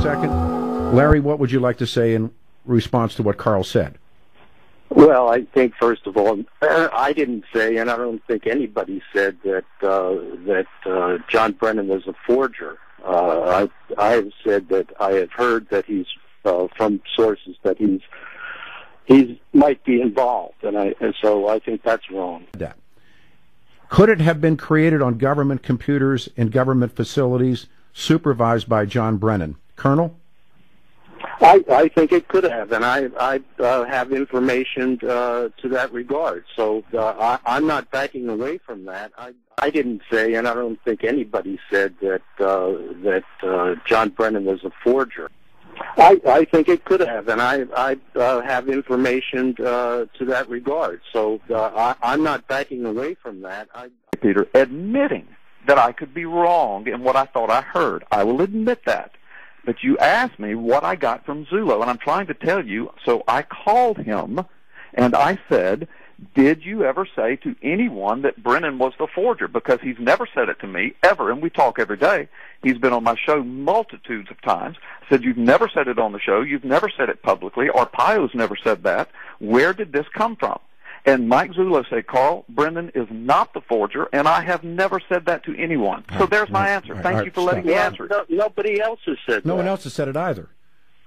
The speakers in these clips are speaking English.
second? Larry, what would you like to say in response to what Carl said? Well, I think, first of all, I didn't say, and I don't think anybody said that John Brennan was a forger. I have said that I have heard that he's from sources that he might be involved, and so I think that's wrong. Could it have been created on government computers in government facilities supervised by John Brennan? Colonel? I think it could have, and I have information to that regard. So I'm not backing away from that. I didn't say, and I don't think anybody said that John Brennan was a forger. I think it could have, and I have information to that regard. So I'm not backing away from that. Peter, admitting that I could be wrong in what I thought I heard. I will admit that. But you asked me what I got from Zullo, and I'm trying to tell you, so I called him, and I said, did you ever say to anyone that Brennan was the forger? Because he's never said it to me, ever, and we talk every day. He's been on my show multitudes of times. I said, you've never said it on the show. You've never said it publicly. Arpaio's never said that. Where did this come from? And Mike Zullo said, Carl, Brennan is not the forger, and I have never said that to anyone. So there's my answer. Thank you for letting me answer it. Nobody else has said that. No one else has said it either.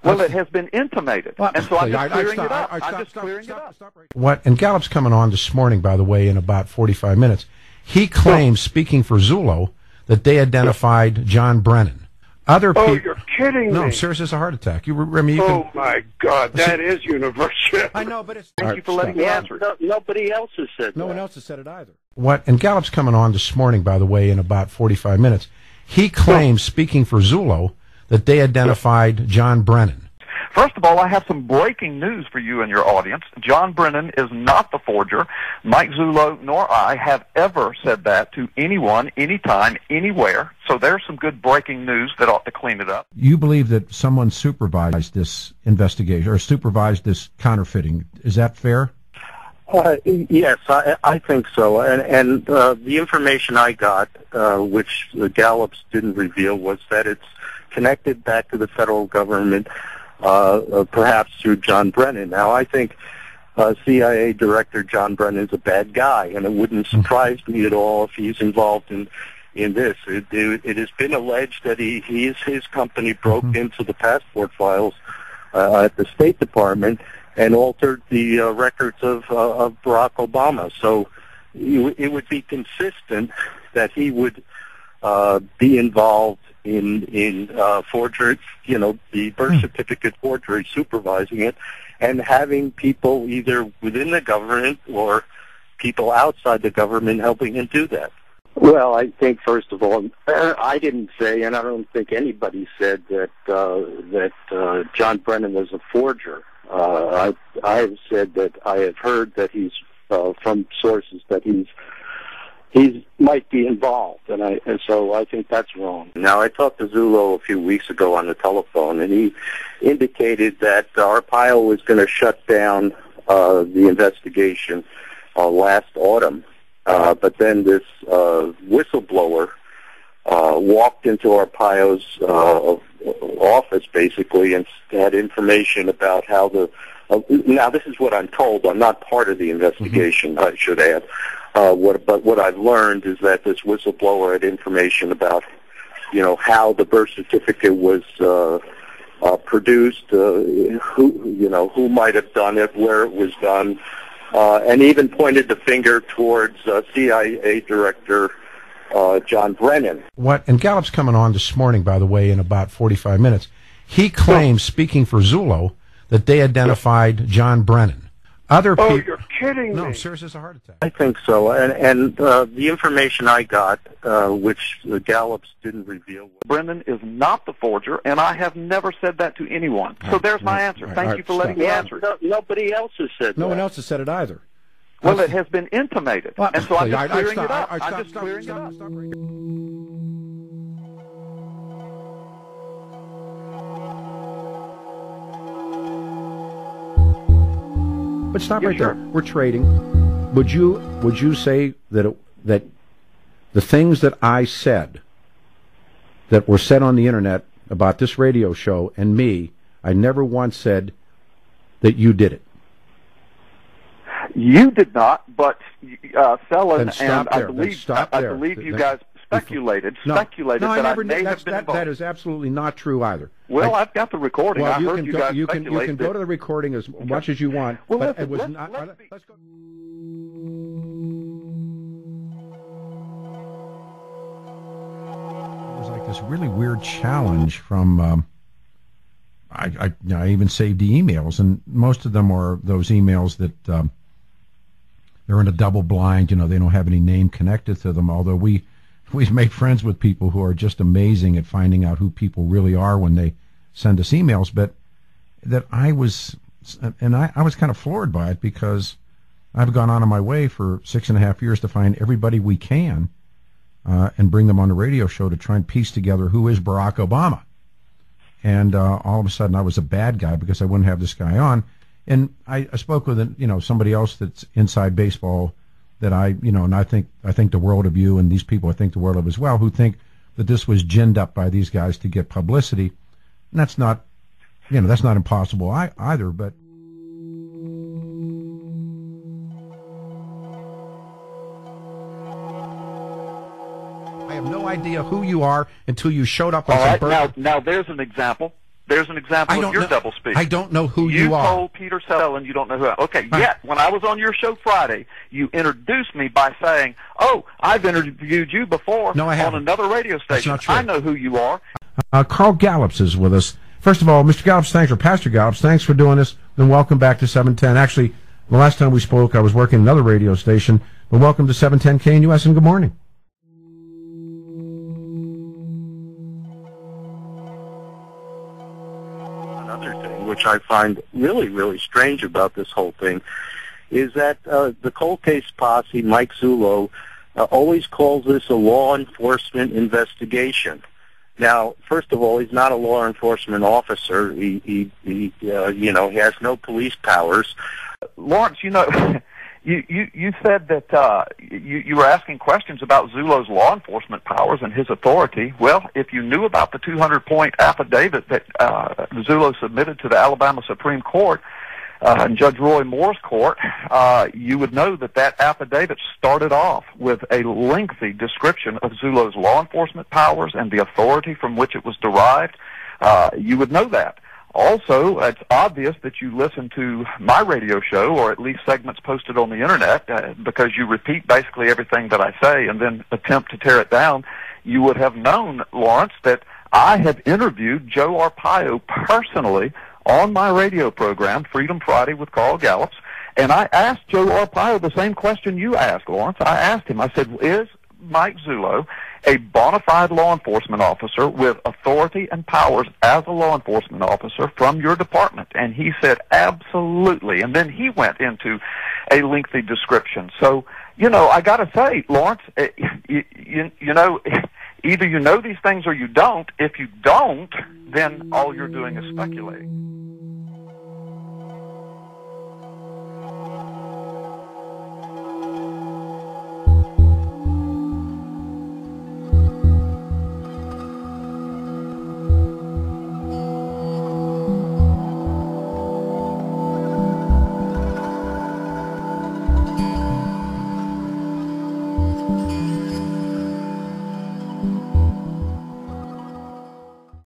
Well, it has been intimated, and so I'm just clearing it up. I'm just clearing it up. What? And Gallup's coming on this morning, by the way, in about 45 minutes. He claims, speaking for Zullo, that they identified John Brennan. Other people. Oh, you're kidding me. No, I'm serious as a heart attack. Oh, my God, that is universal. I know, but it's... Thank you for letting me answer it. Nobody else has said that. No one else has said it either. What? And Gallup's coming on this morning, by the way, in about 45 minutes. He claims, speaking for Zullo, that they identified John Brennan. First of all, I have some breaking news for you and your audience. John Brennan is not the forger. Mike Zullo nor I have ever said that to anyone, anytime, anywhere. So there's some good breaking news that ought to clean it up. You believe that someone supervised this investigation, or supervised this counterfeiting. Is that fair? Yes, I think so. And the information I got, which the Gallups didn't reveal, was that it's connected back to the federal government, perhaps through John Brennan. Now, I think CIA Director John Brennan is a bad guy, and it wouldn't surprise me at all if he's involved in this. It has been alleged that his company broke into the passport files at the State Department and altered the records of Barack Obama. So it would be consistent that he would be involved in forgery, the birth certificate forgery, supervising it, and having people either within the government or people outside the government helping him do that. Well, I think, first of all, I didn't say, and I don't think anybody said that John Brennan was a forger. I have said that I have heard that he's from sources that he might be involved, and so I think that's wrong. Now, I talked to Zullo a few weeks ago on the telephone, and he indicated that Arpaio was going to shut down the investigation last autumn, but then this whistleblower walked into Arpaio's office, basically, and had information about how now, this is what I'm told. I'm not part of the investigation, I should add. But what I've learned is that this whistleblower had information about, how the birth certificate was produced, who might have done it, where it was done, and even pointed the finger towards CIA Director John Brennan. What? And Gallup's coming on this morning, by the way, in about 45 minutes. He claims, speaking for Zullo, that they identified John Brennan. Other people... Oh, you're kidding me. No, I'm serious as a heart attack. I think so. And the information I got, which the Gallups didn't reveal... Brennan is not the forger, and I have never said that to anyone. So there's my answer. Thank you for letting me answer it. Nobody else has said that. No one else has said it either. Well, it has been intimated, and so I'm just clearing it up. I'm just clearing it up. But stop right there. We're trading. Would you say that that the things that I said that were said on the internet about this radio show and me, I never once said that you did it. You did not, but Sellin and I there. believe you guys speculated No, that I never I may did. have been involved. That is absolutely not true either. Well, I've got the recording. Well, I heard you guys speculate. You can go to the recording as much as you want. Well, but listen, it was let's not. Let's go. It was like this really weird challenge from. I even saved the emails, and most of them are those emails that they're in a double blind. You know, they don't have any name connected to them. Although we've made friends with people who are just amazing at finding out who people really are when they send us emails. But that I was kind of floored by it, because I've gone on my way for 6.5 years to find everybody we can and bring them on the radio show to try and piece together who is Barack Obama. And all of a sudden, I was a bad guy because I wouldn't have this guy on. And I spoke with somebody else that's inside baseball that and I think the world of you, and these people I think the world of as well, who think that this was ginned up by these guys to get publicity. And that's not impossible either. But I have no idea who you are until you showed up on some right, now there's an example. There's an example of your doublespeak. I don't know who you are. You told Peter Sellin you don't know who I am. Okay, yet when I was on your show Friday, you introduced me by saying, "Oh, I've interviewed you before on another radio station. That's not true. I know who you are." Carl Gallups is with us. First of all, Mr. Gallups, thanks, or Pastor Gallups, thanks for doing this, and welcome back to 710. Actually, the last time we spoke, I was working another radio station, but welcome to 710 KNUS, and good morning. Another thing which I find really, really strange about this whole thing is that the cold case posse, Mike Zullo, always calls this a law enforcement investigation. Now, first of all, he's not a law enforcement officer. He has no police powers. Lawrence, you said that you were asking questions about Zullo's law enforcement powers and his authority. Well, if you knew about the 200-point affidavit that Zullo submitted to the Alabama Supreme Court and Judge Roy Moore's court, you would know that affidavit started off with a lengthy description of Zullo's law enforcement powers and the authority from which it was derived. You would know that. Also, it's obvious that you listen to my radio show, or at least segments posted on the Internet, because you repeat basically everything that I say and then attempt to tear it down. You would have known, Lawrence, that I have interviewed Joe Arpaio personally on my radio program, Freedom Friday with Carl Gallups, and I asked Joe Arpaio the same question you asked, Lawrence. I asked him, I said, is Mike Zullo a bona fide law enforcement officer with authority and powers as a law enforcement officer from your department? And he said, absolutely. And then he went into a lengthy description. So, I got to say, Lawrence, either you know these things or you don't. If you don't, then all you're doing is speculating.